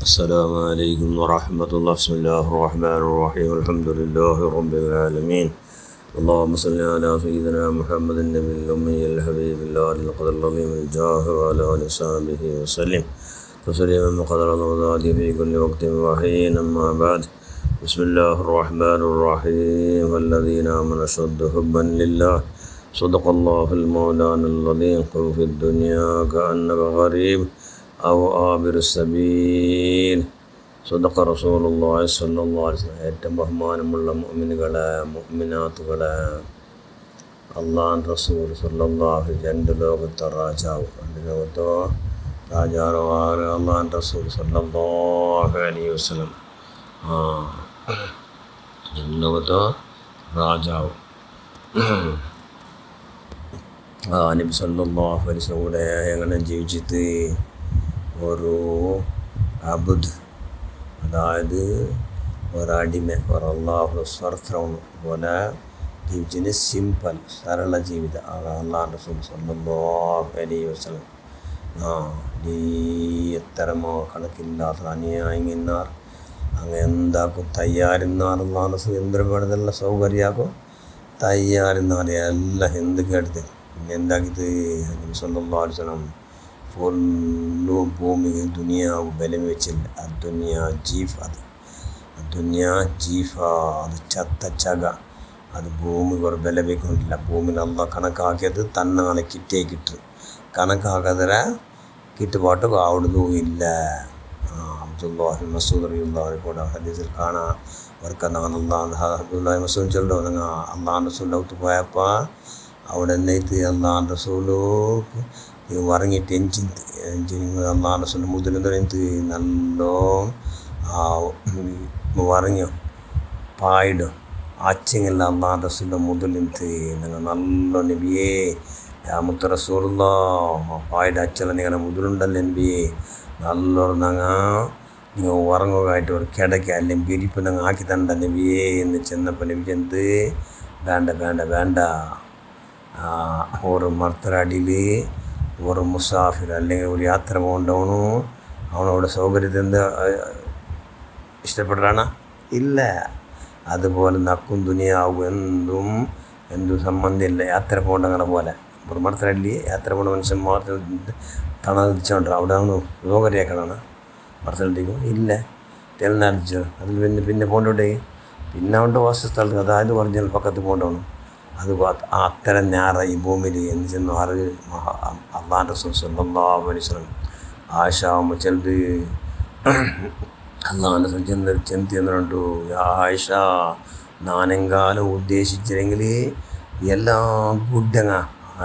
السلام عليكم ورحمة الله. بسم الله الرحمن الرحيم. الحمد لله رب العالمين. اللهم صل على سيدنا محمد النبي الأمي الحبيب الله القدر العظيم الجاه وعلى آله وصحبه وسلم تسليما قدر الله في كل وقت وحين. أما بعد، بسم الله الرحمن الرحيم. والذين آمنوا أشد حبا لله. صدق الله المولانا العظيم. قل في الدنيا كأنك غريب أو عابر السبيل. صدق رسول الله صلى الله عليه وسلم. ഏറ്റവും ബഹുമാനമുള്ള മുഅ്മിനുകളെ, മുഅ്മിനാത്തുകളെ, അള്ളാഹു റസൂൽ സല്ലല്ലാഹു രണ്ട് ലോകത്തെ രാജാവ്, രണ്ട് ലോകത്തോ രാജാവാണ് അള്ളാഹു റസൂൽ സല്ലല്ലാഹു അലൈഹി വസല്ലം. രണ്ട് ലോകത്തോ രാജാവ് നബി സല്ലല്ലാഹു അലൈഹി വസല്ലം കൂടെ എങ്ങനെ ജീവിച്ചിട്ട് ഒരു അബുദ്, അതായത് ഒരടിമ, ഒരല്ലാഹു സ്വർത്രമാണ് പോലെ ജീവിച്ചതിന് സിമ്പിൾ സരള ജീവിതം അള്ളാഹു റസൂൽ സല്ലല്ലാഹു അലൈഹി വസല്ലം. ഈ എത്തരമോ കണക്കില്ലാത്ത അന്യായങ്ങന്നാർ അങ്ങ് എന്താക്കും തയ്യാറുന്നാർ അള്ളാഹു റസൂൽ എന്തൊരു വേണ്ടതെല്ലാം സൗകര്യമാക്കും തയ്യാറുന്നാർ എല്ലാം എന്ത് കേട്ടത് പിന്നെ എന്താക്കിയത് നബി സല്ലല്ലാഹു അലൈഹി വസല്ലം ഫുള്ളു ഭൂമിക്ക് ദുനിയാവ് ബലം വെച്ചില്ല. ദുനിയ ജീഫ, ദുനിയ ജീഫ, അത് ചത്ത ചക, അത് ഭൂമിക്ക് ഒരു ബലം വെക്കൊണ്ടില്ല. ഭൂമിയിൽ അള്ളാഹ് കണക്കാക്കിയത് തന്നാളെ കിട്ടു കണക്കാക്കാതെ കിട്ടുപാട്ട് അവിടുന്ന് ഇല്ല. അബ്ദുല്ലാഹി മസൂദ് റളിയല്ലാഹു കൂടെ ഹദീസിൽ കാണാം. അവർക്ക് അബ്ദുല്ലാഹി മസൂദ് ചൊല്ലോ നിങ്ങൾ അള്ളാഹു റസൂലിൻ്റെ അടുത്ത് പോയപ്പോൾ അവിടെ എന്നേത്ത് അള്ളാഹു റസൂലു ഉറങ്ങിയിട്ട് എഞ്ചിൻ അള്ളാഹു റസൂലിൻ്റെ മുതലെന്ത് നല്ലോ ഉറങ്ങോ പായിടും ആച്ചെങ്കിൽ അള്ളാഹു റസൂലിൻ്റെ മുതലെന്ത് നിങ്ങൾ നല്ല നബിയേ മുത്ത റസൂലുള്ള പായുടെ അച്ഛല നിങ്ങളുടെ മുതലുണ്ടല്ലോ നബിയേ നല്ലോണം നിങ്ങൾ ഉറങ്ങുകയായിട്ട് ഒരു കിടക്ക അല്ലെങ്കിൽ ബിരിപ്പ് നിങ്ങൾ ആക്കി തണ്ട നബിയേ എന്ന് ചെന്നപ്പോൾ നബി എന്ത് വേണ്ട ഒരു മർത്തരടിയിൽ ഒരു മുസാഫിർ അല്ലെങ്കിൽ ഒരു യാത്ര പോകണ്ടവണു അവനവിടെ സൗകര്യത്തിൽ എന്താ ഇഷ്ടപ്പെടാണ് ഇല്ല. അതുപോലെ നക്കും ദുനിയാവും എന്തും സംബന്ധമില്ല. യാത്ര പോകണ്ടങ്ങളെ പോലെ ഒരു മർത്തരടി യാത്ര പോകേണ്ട മനുഷ്യൻ മാത്രം തണതിച്ചുകൊണ്ട് അവിടെ അവന് സൗകര്യമാക്കണമാണ്. മർത്തരടിക്കും ഇല്ല തെളിനടിച്ചോ അതിൽ പിന്നെ പോകണ്ടോട്ടെ പിന്നെ അവൻ്റെ വാസസ്ഥലത്ത്, അതായത് ഒറിജിനൽ പക്കത്ത് പോകണ്ടവണു. അത് അത്തരം ഞാറ ഈ ഭൂമിയിൽ എന്ന് ചെന്ന് അള്ളാഹു റസൂൽ സല്ലല്ലാഹു അലൈഹി വസല്ലം ആയിഷാവുമ്പോൾ ചിലത് അള്ളാഹു റസൂൽ ചെന്തി എന്നിട്ടു ആയിഷ നാനെങ്കാലം ഉദ്ദേശിച്ചില്ലെങ്കിൽ എല്ലാം ഗുഡ്ഡങ്ങ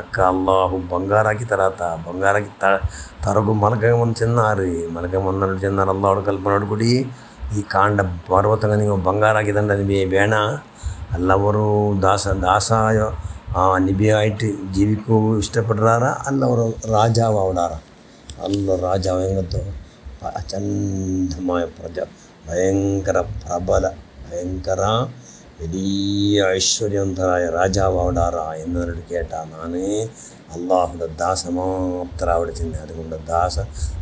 അക്ക അള്ളാഹു ಬಂಗಾರಾಕಿ ಬಂಗಾರಾಕಿ ತರಗು ಮಲಗಂ ಒಂದು ಚೆನ್ನಾರು ಮಲಗಂ ಒಂದನ್ನು ಚೆನ್ನಾರು ಅಲ್ಲಾಹು ಕಲ್ಪನೋಡು ಕೂಡಿ ಈ ಕಾಂಡ ಪರ್ವತಂಗ ನೀವು ಬಂಗಾರಾಕಿದಂಡ ನಿಮಗೆ ಬೇಡ എല്ലാവരും ദാസായ നിബിയായിട്ട് ജീവിക്കൂ ഇഷ്ടപ്പെടുറാറാ അല്ല ഒരു രാജാവ് ആവിടാറാ അല്ല രാജാവ് എങ്ങനത്തോ അചന്തമായ ഭയങ്കര പ്രബല ഭയങ്കര വലിയ ഐശ്വര്യവന്തരായ രാജാവ് ആവിടാറാ എന്നതിനോട് കേട്ടാ ഞാൻ അള്ളാഹുടെ ദാസ മാത്രം അവിടെ ചെന്ന്. അതുകൊണ്ട്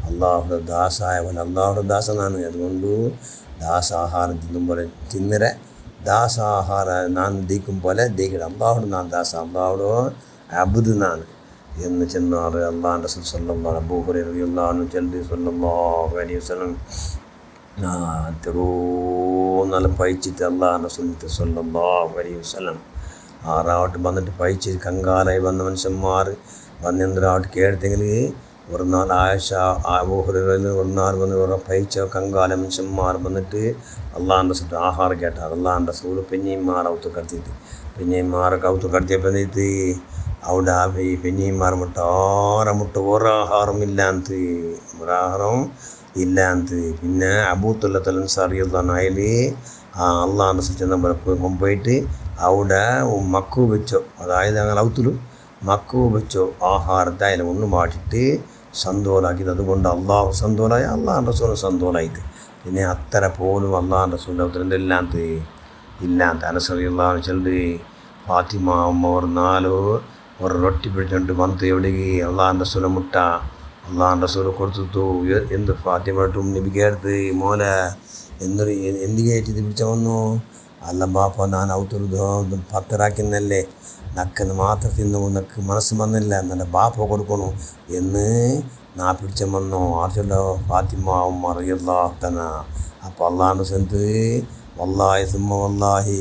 അള്ളാഹുടെ ദാസായവൻ അള്ളാഹുടെ ദാസനാണ്. അതുകൊണ്ട് ദാസാഹാരം തിന്നുമ്പോൾ തിന്നരെ ദാസാഹാര ನಾನು ದೀಕಂ പോലെ ദീക്കട അള്ളാഹുടെ നാൻ ദാസ അള്ളാഹുടെ അബ്ദ് നാൻ എന്ന് ചെന്നാറ് അള്ളാഹു റസൂൽ സല്ലല്ലാഹു അബൂ ഹുറൈറ റളിയല്ലാഹു അൻഹു ചൊല്ലി സല്ലല്ലാഹു അലൈഹി വസല്ലം തെറൂന്നെല്ലാം പഴിച്ചിട്ട് അള്ളാഹു റസൂൽ സല്ലല്ലാഹു അലൈഹി വസല്ലം ആറാവട്ട് വന്നിട്ട് പഴിച്ച് കങ്കാലായി വന്ന മനുഷ്യന്മാർ വന്നെന്തൊരാവട്ട് കേട്ടെങ്കിൽ ഒരു നാൾ ആയിഷ അബൂ ഹുറൈറ ഒരു നാൾ വന്ന് ഒരു പഴിച്ച കങ്കാല മനുഷ്യന്മാർ വന്നിട്ട് അള്ളാഹു റസൂൽ ആഹാരം കേട്ടാൽ അള്ളാഹു റസൂൽ പെഞ്ഞിമാർ ഔത്ത് കടത്തിയിട്ട് ഔത്ത് കടത്തിയപ്പോൾ എന്നിട്ട് അവിടെ ഈ പെഞ്ഞിമാർ മുട്ട ഒരാഹാരം ഇല്ലാന്ത് പിന്നെ അബൂത്തുല്ലത്തുൽ അൻസാരി അതിൽ അള്ളാഹു റസൂൽ ചെന്ന പോയിട്ട് അവിടെ മക്കു വെച്ചോ, അതായത് ഞങ്ങൾ ഔത്തിലും മക്കു വെച്ചോ ആഹാരത്തെ അതിൽ ഒന്ന് മാറ്റിയിട്ട് സന്തോലാക്കിയത്. അതുകൊണ്ട് അള്ളാഹു സന്തോലായി അള്ളാഹു റസൂൽ സന്തോലായിട്ട് പിന്നെ അത്ര പോലും അള്ളാഹു റസൂൽ ഇല്ലാത്ത അനസ് റളിയല്ലാഹു ചെല്ലി ഫാത്തിമ അമ്മ ഒരു റൊട്ടി പിടിച്ചോണ്ട് ಬಂತು ಎವಳಿಗೆ ಅಲ್ಲಾಹ್ ರಸೂಲ ಮುಟ್ಟ അള്ളാഹ് റസൂൽ കൊടുത്തു. എന്ത് ഫാത്തിമട്ടും നബിക്കടുത്ത് മോനെ എന്തൊരു എന്ത് കയറ്റി പിടിച്ച വന്നു. അല്ല ബാപ്പ ഞാൻ ഔത്തൊരു പത്തരാക്കുന്നല്ലേ, നക്കെന്ന് മാത്രം തിന്നു, നക്ക് മനസ്സ് വന്നില്ല, എന്നെ ബാപ്പ കൊടുക്കണു എന്ന് നാ പിടിച്ച വന്നു. ആർച്ചല്ലോ ഫാത്തിമ ഉമ്മർ റളിയല്ലാഹു തആല. അപ്പോൾ അള്ളാഹ് റസൂൽ വല്ലാഹി സുമ്മ വല്ലാഹി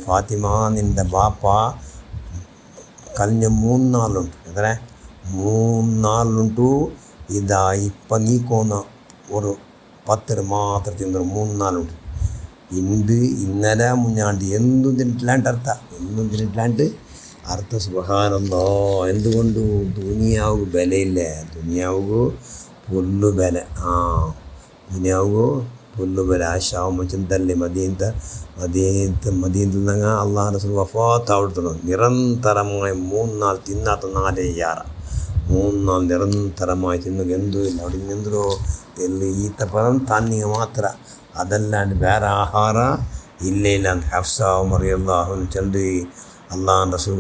ഫാത്തിമ നിൻ്റെ ബാപ്പ കഴിഞ്ഞ 3 നാളുണ്ട്. എത്ര 3 നാളുണ്ടു. ഇതാ ഇപ്പം നീക്കോന്ന ഒരു 10 മാത്രം തിന്നു 3 നാളുണ്ട്. ഇന്നലെ മുഞ്ഞാണ്ട് എന്തും തിന്നിട്ടില്ലാണ്ട് അർത്ഥ സുബ്ഹാനല്ലാ. എന്തുകൊണ്ട് ദുനിയാവ് ബലയില്ല, ദുനിയാവ് പുല്ല് ബല. ദുനിയാവ് പുല്ല് ബല. ആശാവുമ്പോൾ ചിന്തല്ലേ മദീനത്തിൽ നിന്ന് അള്ളാഹ് റസൂൽ വഫാത്ത് അവിടുത്തെ നിരന്തരമായി 3 നാൾ തിന്നാത്ത 4 യാറ 3 നാൾ നിരന്തരമായി തിന്നു. എന്തുമില്ല അവിടെ എന്തോ ഈത്തപ്പഴം തന്നിങ്ങ മാത്ര, അതല്ലാണ്ട് വേറെ ആഹാര ഇല്ല. ഹഫ്സ ഉമർ റളിയല്ലാഹു അൻഹ ചെണ്ട് അള്ളാഹ് റസൂൽ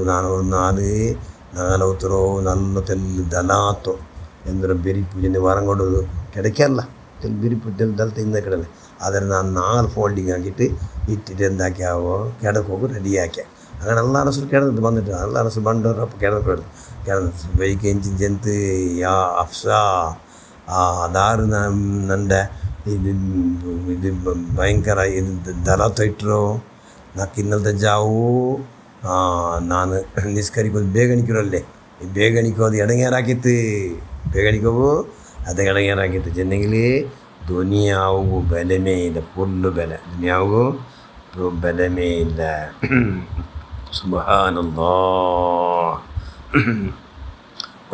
നാലൊത്തരോ നല്ല തെല്ല് ദലാത്തോ എന്തൊരു ബിരിപ്പ് ചെന്ന് വരം കൊണ്ടത് കിടക്കല്ല, ബിരിപ്പ് ദലത്ത് ഇന്ന കിടല്ലേ. അതിൽ ഞാൻ 4 ഫോൾഡിങ് ആക്കിയിട്ട് ഇട്ടിട്ട് എന്താക്കിയാവോ കിടക്കോക്ക് റെഡിയാക്കിയ. അങ്ങനെ അള്ളാഹ് റസൂൽ കിടന്നിട്ട് വന്നിട്ട് അള്ളാഹ് റസൂൽ പണ്ടപ്പോൾ കിടന്നു വൈകി ജന്ത് യാ ഹഫ്സ അതാറ് നൻ്റെ ഇത് ഭയങ്കര ഇത് ദലാത്ത ಇಟ್ಟರು. ನಾಲ್ಕು ಇನ್ನಲ್ದ ಜಾವು ನಾನು ನಿಸ್ಕರಿಕೋದು ಬೇಗಣಿಕಿರಲ್ಲೇ ಬೇಗಣಿಕೋದು ಎಡಗೇರಾಕಿತ್ತು, ಬೇಗಣಿಕೋವು ಅದು ಎಡಗೇರಾಕಿತ್ತು. ಚೆನ್ನಂಗಿಲಿ ದುನಿಯಾವು ಬೆಲೆಮೇ ಇಲ್ಲ, ಫುಲ್ಲು ಬೆಲೆ. ದುನಿಯಾವು ಬೆಲೆಮೇ ಇಲ್ಲ. സുബ്ഹാനല്ലാഹ്.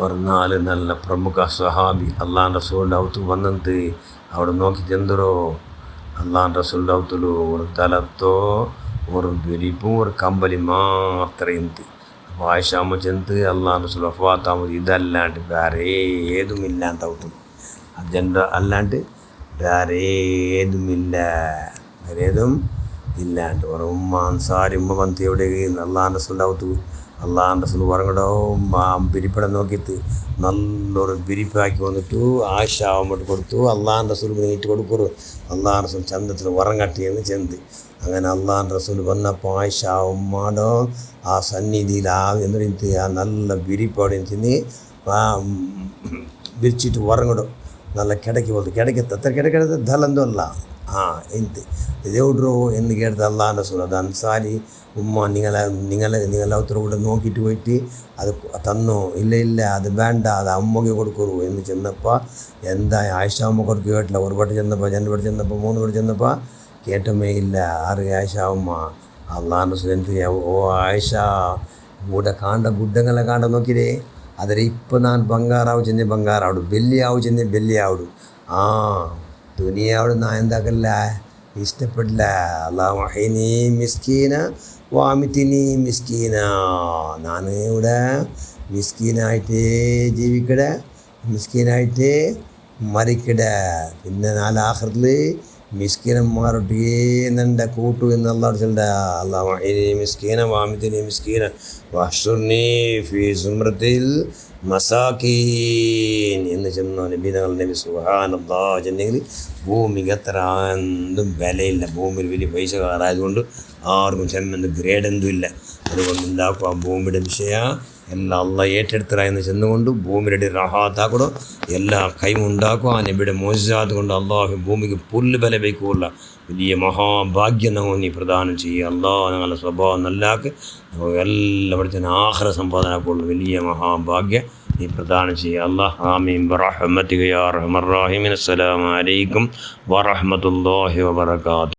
ഒരു നല്ല പ്രമുഖ സ്വഹാബി അള്ളാഹ് റസൂലിൻ്റെ ഔത്ത് വന്നിട്ട് അവിടെ നോക്കി ചെന്തരോ അള്ളാഹ് റസൂലിൻ്റെ ഔത്തിലു ഒരു തലത്തോ ഒരു വിരിപ്പും ഒരു കമ്പലി മാത്രം ഇന്ത്. അപ്പോൾ ആയിഷാമ്മ ചെന്ത് അള്ളാഹ് റസൂൽ വഫാത്താകുമ്പോൾ ഇതല്ലാണ്ട് വേറെ ഏതുമില്ലാത്ത ഔത്ത്, അജണ്ട അല്ലാണ്ട് വേറെ ഏതുമില്ല, വേറെ ഏതും ഇല്ലാണ്ട്. ഒരു ഉമ്മ അൻസാരി ഉമ്മ വന്ന് എവിടെ അള്ളാഹ് റസൂലിൻ്റെ ഔത്ത് അള്ളാഹ് റസൂൽ ഉറങ്ങടോ ബിരിപ്പടം നോക്കിയിട്ട് നല്ലൊരു ബിരിപ്പാക്കി വന്നിട്ടു ആയിഷാവുമ്പോട്ട് കൊടുത്തു. അള്ളാഹ് റസൂൽ നീട്ട് കൊടുക്കൂ. അള്ളാഹ് റസൂൽ ചന്തത്തിൽ ഉറങ്ങട്ടിയെന്ന് ചെന്ത്. അങ്ങനെ അള്ളാഹ് റസൂൽ വന്നപ്പോൾ ആയിഷാവുമ്മാടോ ആ സന്നിധിയിൽ എന്നിട്ട് ആ നല്ല ബിരിപ്പോടെ തിന്ന് വിരിച്ചിട്ട് ഉറങ്ങടും. നല്ല കിടക്കി പോലു കിടക്കത്ത് അത്ര കിടക്കരുത് ധലന്തോ അല്ല എന്ത് ഇതെവിടോ എന്ന് കേട്ടത് അള്ളാഹ് റസൂൽ. അത് അൻസാരി ഉമ്മ നിങ്ങളെ ഉത്തരവ് കൂടെ നോക്കിയിട്ട് പോയിട്ട് അത് തന്നോ, ഇല്ല അത് വേണ്ട, അത് അമ്മക്ക് കൊടുക്കൂ എന്ന് ചെന്നപ്പോൾ എന്താ ആയിഷ അമ്മ കൊടുക്കുക കേട്ടില്ല. ഒരു വട്ടം ചെന്നപ്പോൾ 2 വട്ടം ചെന്നപ്പോൾ 3 വട്ടം ചെന്നപ്പോൾ കേട്ടമേ ഇല്ല. ആറ് ആയിഷ ഉമ്മ അള്ളാഹ് റസൂൽ എന്ത് ഓ ആയിഷ കൂടെ കാണ്ട ഗുഡ്ഡങ്ങളെ കാണ്ട നോക്കിരേ, ಆದರೆ ಇಪ್ಪ ನಾನು ಬಂಗಾರಾವು ಚೆಂದೆ ಬಂಗಾರಾವಡು, ಬೆಳ್ಳಿಯಾವು ಚೆಂದೆ ಬೆಳ್ಳಿಯಾವಡು. ದುನಿಯಾವಡು ನಾ ಎಂದಾಗಲ್ಲ ಇಷ್ಟಪಡಲ. ಅಲ್ಲಾಹು ಅಹೀನಿ ಮಿಸ್ಕೀನ വാമിത്തിനി മിസ്കീന. ഞാൻ ഇവിടെ മിസ്കീനായിട്ട് ജീവിക്കട, മിസ്കീനായിട്ട് മരിക്കട. പിന്നെ ആഖിറത്തിൽ മിസ്കീനന്മാരൊട്ടിയേ എൻ്റെ കൂട്ടു എന്ന് അള്ളാഹു ചൊല്ല. അല്ലാഹു അഹീനി മിസ്കീന വാമിത്തിനി മിസ്കീന വഹ്ശുർനി ഫീ സുംറത്തിൽ മസാക്കീൻ എന്ന് ചെന്നു നബി സുബ്ഹാനല്ലാഹ് ചെന്നെങ്കിൽ ഭൂമിക്ക് എത്ര എന്തും വിലയില്ല. ഭൂമിയിൽ വലിയ പൈസക്കാരായതുകൊണ്ട് ആർക്കും ചെമ്മെന്ന് ഗ്രേഡൊന്നും ഇല്ല. അതുകൊണ്ട് എന്താക്കും ആ ഭൂമിയുടെ വിഷയ എല്ലാം അള്ളാഹ് ഏറ്റെടുത്തരായെന്ന് ചെന്നുകൊണ്ട് ഭൂമിയുടെ റഹാത്താക്കണം, എല്ലാ കൈയും ഉണ്ടാക്കും. ആ നബിയുടെ മോചിസാത്ത് കൊണ്ട് അള്ളാഹു ഭൂമിക്ക് പുല്ല് ബല വയ്ക്കുകയുള്ള വലിയ മഹാഭാഗ്യം നമ്മൾ നീ പ്രദാനം ചെയ്യുക. അള്ളാഹ് ഞങ്ങളുടെ സ്വഭാവം നല്ലാക്ക് എല്ലായിടത്തും ആഖിറ സമ്പാദനക്കുള്ള വലിയ മഹാഭാഗ്യം നീ പ്രദാനം ചെയ്യുക. അല്ലാഹ് ആമീൻ ബിറഹ്മതിക യാ അർഹമർ റഹീമീൻ. അസ്സലാമു അലൈക്കും വറഹ്മത്തുള്ളാഹി വബറകാതുഹു.